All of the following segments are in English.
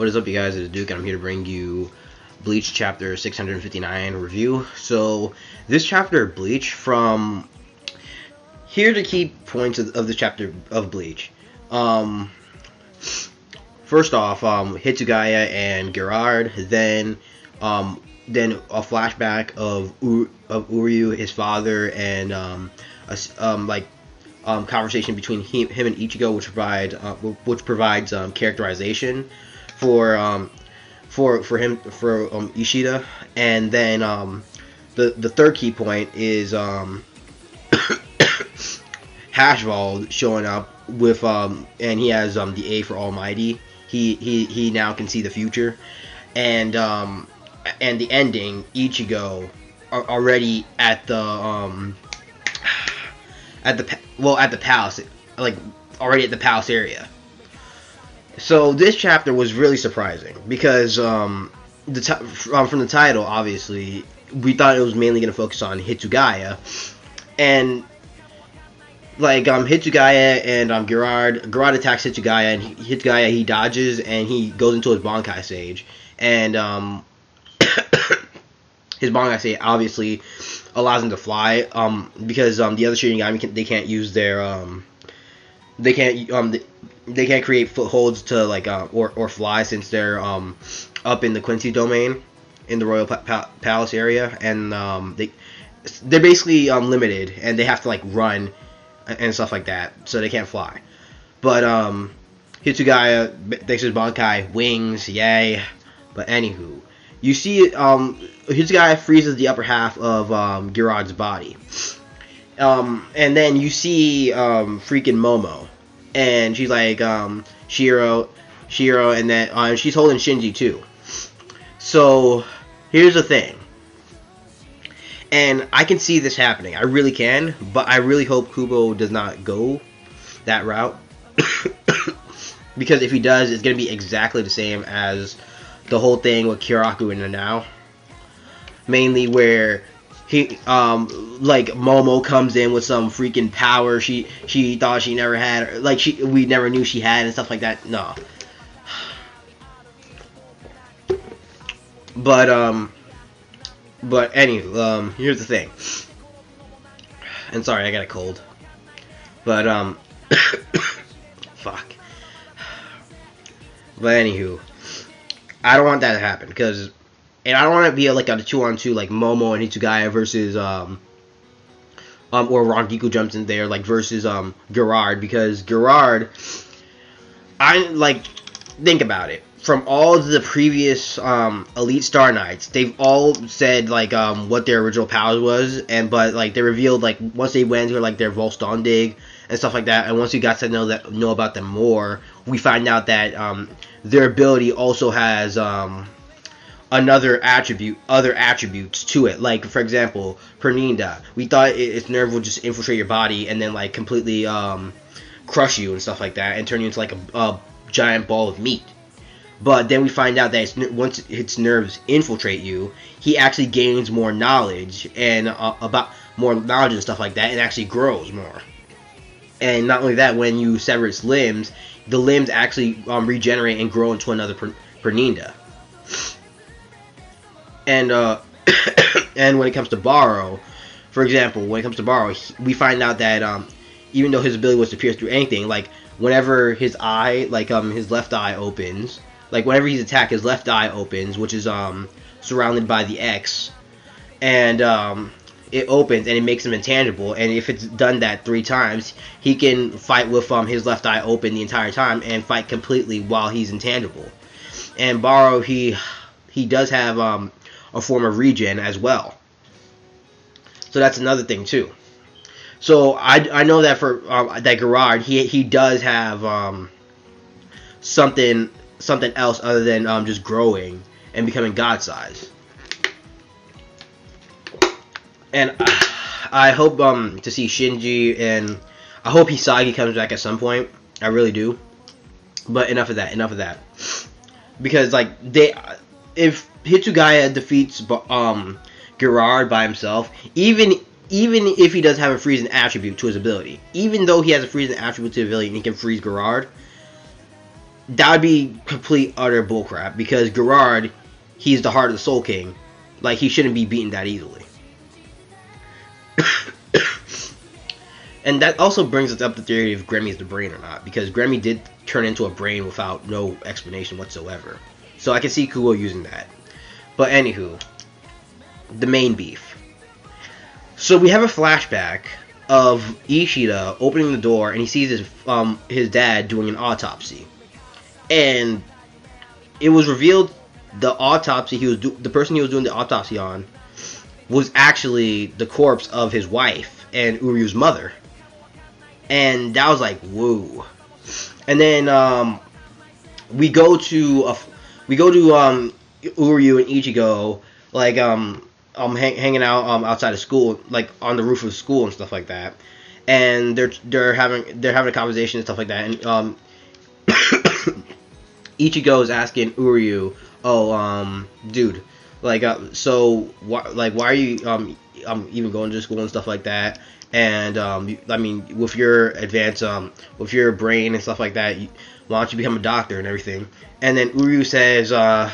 What is up, you guys? It's Duke, and I'm here to bring you Bleach Chapter 659 review. So, this chapter of Bleach, from here are the key points of this chapter of Bleach. First off, Hitsugiya and Gerard, then a flashback of Uryu, his father, and conversation between him and Ichigo, which provides characterization for Ishida. And then the third key point is Hashvald showing up with and he has the A for Almighty. He now can see the future, and the ending, Ichigo already at the palace, like already at the palace area. So this chapter was really surprising because from the title, obviously, we thought it was mainly going to focus on Hitsugiya, and Hitsugiya and Gerard attacks Hitsugiya, and Hitsugiya, he dodges and he goes into his Bankai stage, and his Bankai stage obviously allows him to fly, because the other Shinigami they can't use their they can't create footholds to or fly, since they're up in the Quincy domain in the Royal Palace area, and they're basically limited, and they have to run and stuff like that, so they can't fly. But Hitsugiya, thanks to his Bankai, wings, yay. But anywho, you see Hitsugiya freezes the upper half of Gerard's body, and then you see freaking Momo, and she's like Shiro, and then she's holding Shinji too. So here's the thing, and I can see this happening, I really can, but I really hope Kubo does not go that route, because if he does, it's going to be exactly the same as the whole thing with Kyoraku in the Now, mainly where he Momo comes in with some freaking power she thought she never had, we never knew she had, and stuff like that. No. But anyway, here's the thing. And sorry, I got a cold. But fuck. But anywho, I don't want that to happen, and I don't want to be like on a 2-on-2 like Momo and Hitsugiya versus or Rangiku jumps in there versus Gerard, because Gerard, think about it. From all the previous Elite Star Knights, they've all said what their original powers was, but they revealed once they went into their Volstandig and stuff like that, and once we got to know about them more, we find out that their ability also has other attributes to it. For example, Perninda. We thought its nerve would just infiltrate your body and then completely crush you and stuff like that, and turn you into a giant ball of meat. But then we find out that once its nerves infiltrate you, he actually gains more knowledge and about more knowledge and stuff like that, and actually grows more. And not only that, when you sever its limbs, the limbs actually regenerate and grow into another Perninda. And and when it comes to Baro, for example, we find out that even though his ability was to pierce through anything, whenever his eye, his left eye opens, whenever he's attacked, his left eye opens, which is surrounded by the X, and it opens and it makes him intangible. And if it's done that 3 times, he can fight with his left eye open the entire time and fight completely while he's intangible. And Baro, he does have a form of regen as well, so that's another thing too. So I know that for that Gerard, he does have something else other than just growing and becoming god size. And I hope to see Shinji, and I hope Hisagi comes back at some point. I really do. But enough of that. Because if Hitsugiya defeats Gerard by himself, even if he does have a freezing attribute to his ability, even though he has a freezing attribute to his ability and he can freeze Gerard, that would be complete utter bullcrap, because Gerard, he's the heart of the Soul King. Like, he shouldn't be beaten that easily. And that also brings us up the theory if Gremmy is the brain or not, because Gremmy did turn into a brain without no explanation whatsoever. So I can see Kuo using that. But anywho, the main beef. So we have a flashback of Ishida opening the door, and he sees his dad doing an autopsy. And it was revealed the autopsy the person he was doing the autopsy on was actually the corpse of his wife and Uryu's mother. And that was like, whoa. And then we go to Uryu and Ichigo, like hanging out outside of school, like on the roof of school and stuff like that. And they're having a conversation and stuff like that. And Ichigo is asking Uryu, "Oh, dude, like, so why are you even going to school and stuff like that? And I mean, with your advanced with your brain and stuff like that, why don't you become a doctor and everything?" And then Uryu says, "I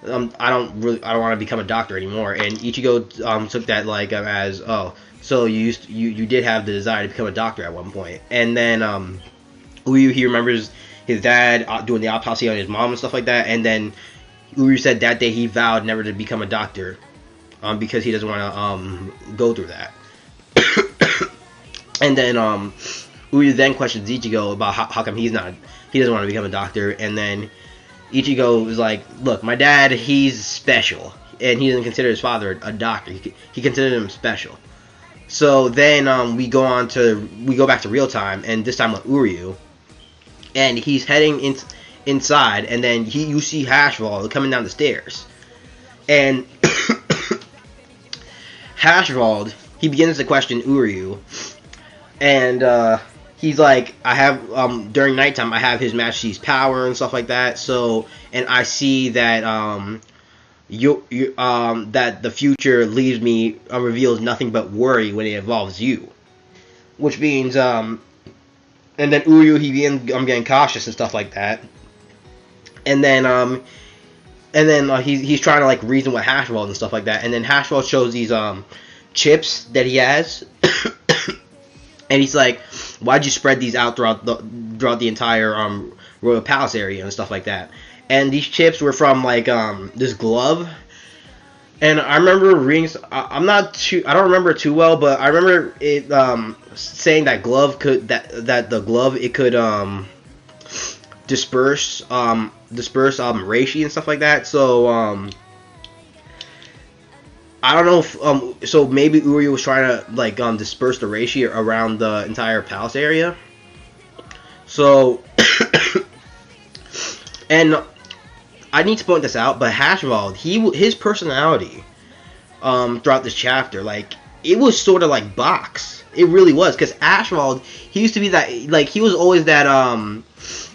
don't want to become a doctor anymore." And Ichigo took that like as, "Oh, so you did have the desire to become a doctor at one point." And then Uryu, he remembers his dad doing the autopsy on his mom and stuff like that. And then Uryu said that day he vowed never to become a doctor, because he doesn't want to go through that. And then Uryu then questions Ichigo about how come he doesn't want to become a doctor. And then Ichigo is like, "Look, my dad, he's special, and he doesn't consider his father a doctor. He considered him special." So then we go back to real time, and this time with Uryu, and he's heading inside, and then you see Hashval coming down the stairs, and Hashvald, he begins to question Uryu, and he's like, "I have during nighttime I have His Majesty's power and stuff like that. So, and I see that that the future leaves me reveals nothing but worry when it involves you," which means and then Uryu, he begins getting cautious and stuff like that, and then he's trying to like reason with Hashvald and stuff like that, and then Hashvald shows these chips that he has. And he's like, "Why'd you spread these out throughout the entire Royal Palace area and stuff like that?" And these chips were from like this glove. And I remember reading. I don't remember it too well, but I remember it saying that that the glove, it could disperse reishi and stuff like that. So I don't know if so maybe Uryu was trying to like disperse the reishi around the entire palace area. So and I need to point this out, but Hashvald, his personality throughout this chapter, like, it was sort of like Box. It really was, because Hashvald, he used to be that, like, he was always that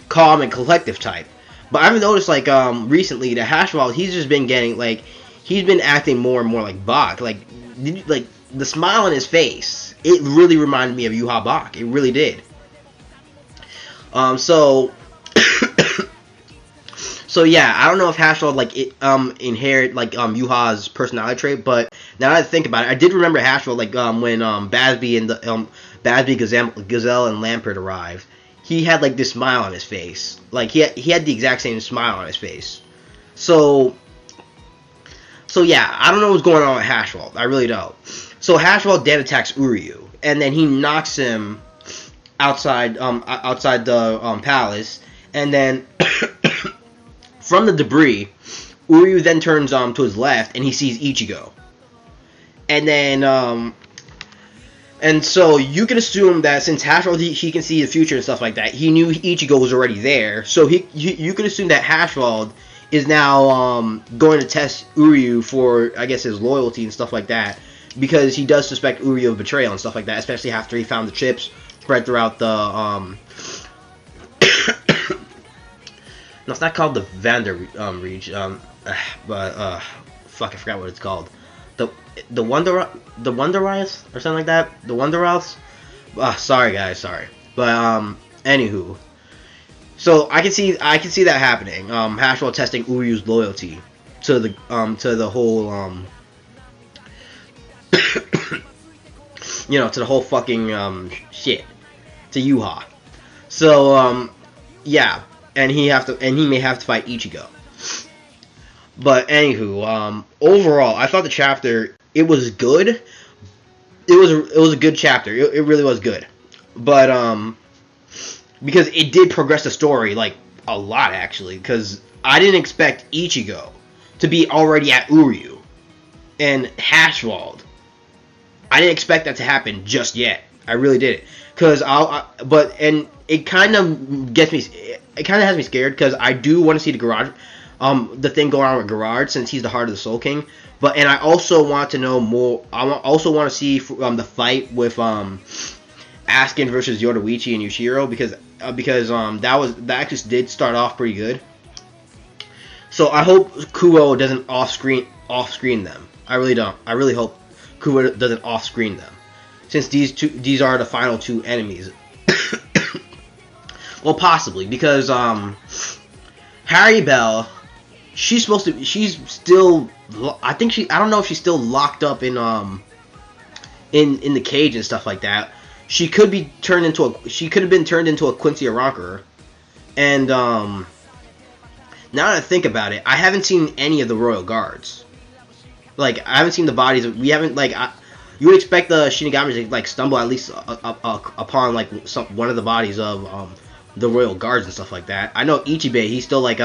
calm and collective type. But I've noticed, like, recently that Hashvald, he's just been getting, like, he's been acting more and more like Bach. Like the smile on his face, it really reminded me of Yuha Bach. It really did. So yeah, I don't know if Hashvald like inherit like Yuha's personality trait, but now that I think about it, I did remember Hashvald like when Basby and the Basby, Gazelle and Lampert arrived. He had like this smile on his face. Like he had the exact same smile on his face. So yeah, I don't know what's going on with Hashvald. I really don't. So Hashvald then attacks Uryu, and then he knocks him outside the palace, and then from the debris, Uryu then turns to his left, and he sees Ichigo. And then and so you can assume that since Hashvald he can see the future and stuff like that, he knew Ichigo was already there. So you can assume that Hashvald is now going to test Uryu for, I guess, his loyalty and stuff like that, because he does suspect Uryu of betrayal and stuff like that, especially after he found the chips spread throughout the no, it's not called the Vander Reach, but fuck, I forgot what it's called. The Wonderites or something like that. The Wonderouths. Sorry guys, sorry. But anywho, So I can see that happening. Hashwell testing Uryu's loyalty to the whole to the whole fucking shit, to Yuha. So yeah, and he may have to fight Ichigo. But anywho, overall, I thought the chapter, it was good. It was a good chapter. It really was good. But because it did progress the story like a lot actually. Because I didn't expect Ichigo to be already at Uryu and Hashwald. I didn't expect that to happen just yet. I really didn't. And it kind of gets me. It kind of has me scared because I do want to see the garage, the thing going on with Garage, since he's the heart of the Soul King. And I also want to know more. Also want to see the fight with Askin versus Yoruichi and Yushiro, because that actually did start off pretty good. So I hope Kuo doesn't off screen them. I really don't. I really hope Kuo doesn't off screen them, since these are the final two enemies. Well, possibly, because Harry Bell, she's still, I don't know if she's still locked up in the cage and stuff like that. She could have been turned into a Quincy Aronker. And now that I think about it, I haven't seen any of the Royal Guards. Like, I haven't seen the bodies. You would expect the Shinigamis to like stumble at least upon like one of the bodies of the Royal Guards and stuff like that. I know Ichibe, he's still like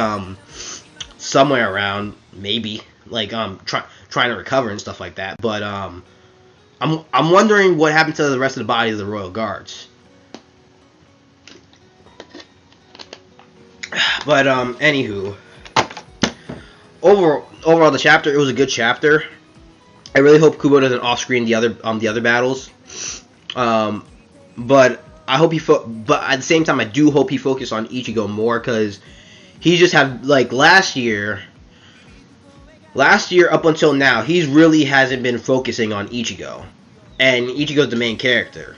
somewhere around, maybe like trying to recover and stuff like that. But I'm wondering what happened to the rest of the bodies of the Royal Guards. But anywho, overall the chapter, it was a good chapter. I really hope Kubo doesn't off-screen the other battles. But I hope but at the same time, I do hope he focused on Ichigo more, because he just had, like, last year up until now, he really hasn't been focusing on Ichigo, and Ichigo's the main character.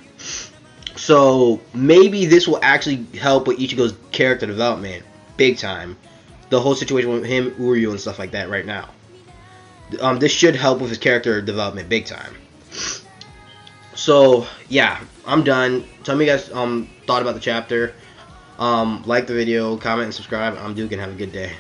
So maybe this will actually help with Ichigo's character development big time. The whole situation with him, Uryu, and stuff like that right now. This should help with his character development big time. So yeah, I'm done. Tell me you guys thought about the chapter. Like the video, comment, and subscribe. I'm Duke, and have a good day.